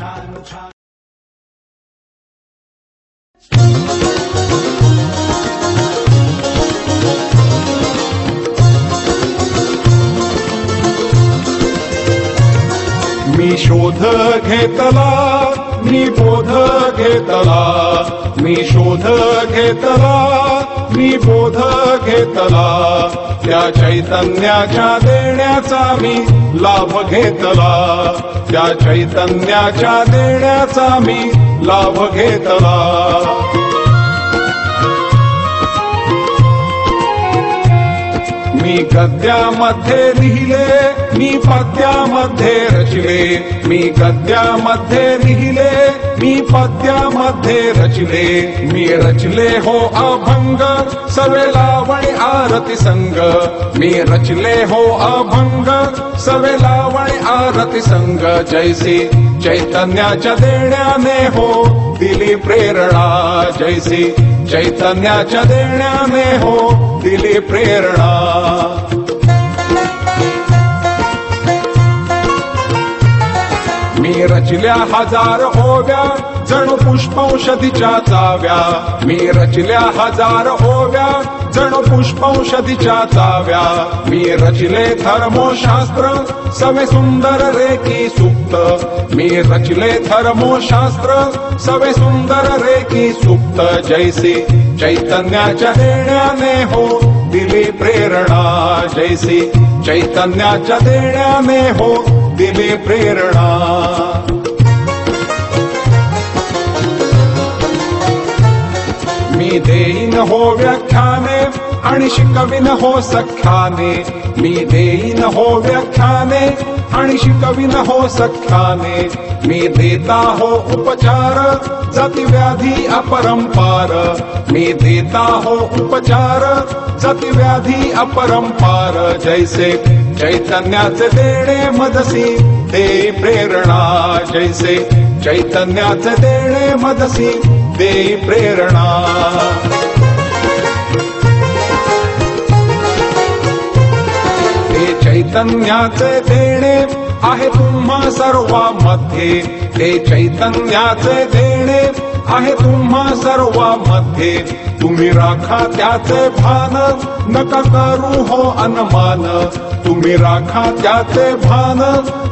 मी शोध घेतला, मी बोध घेतला, मी शोध घेतला, मी बोध घेतला, त्या चैतन्याच्या देण्याचा मी लाभ घेतला, त्या चैतन्याच्या देण्याचा मी लाभ घेतला. मी गद्यामध्ये लिहिले, मी पद्यामध्ये रचले, मी गद्यामध्ये लिहिले, मी पद्यामध्ये रचले, मी रचले हो अभंग सवे लावणी आरती संग, मी रचले हो अभंग सवे लावणी आरती संग. जैसी चैतन्याच्या देण्याने हो दिली प्रेरणा, जैसी चैतन्याच्या देण्याने हो दिली प्रेरणा. मी रचल्या हजार ओव्या जणू पुष्पौषधीच्या चाव्या, मी रचल्या हजार ओव्या जणू पुष्पौषधीच्या चाव्या. मी रचले धर्मशास्त्र सवे सुंदर रेखी सुक्त, मी रचले धर्मशास्त्र सवे सुंदर रेखी सुक्त. जैसी चैतन्याच्या देण्याने हो दिली प्रेरणा, जैसी चैतन्याच्या देण्याने हो दिली प्रेरणा. मी देईन हो व्याख्याने आणि शिकविन हो सख्याने, मी देईन हो व्याख्याने आणि शिकविन हो सख्याने. मी देता हो उपचार जाती व्याधी अपरंपार, मी देता हो उपचार जाती व्याधी अपरंपार. जैसे चैतन्याचे देणे मदसी दे प्रेरणा, जैसे चैतन्याचे देणे मदसी दे प्रेरणा. ते चैतन्याचे देणे आहे तुम्हा सर्वांमध्ये, ते चैतन्याचे देणे आहे तुम्हा सर्वांमध्ये. तुम्ही राखा त्याचे भान नका करू हो अनुमान, तुम्ही राखा त्याचे भान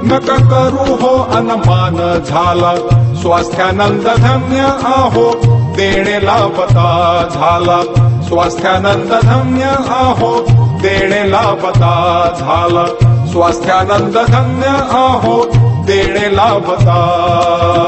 नका करू हो अनुमान. झाला स्वास्थ्यानंद धन्य आहो देणे लाभता, झाला स्वास्थ्यानंद धन्य आहो देणे लाभता, झाला स्वास्थ्यानंद धन्य आहो देणे लाभता.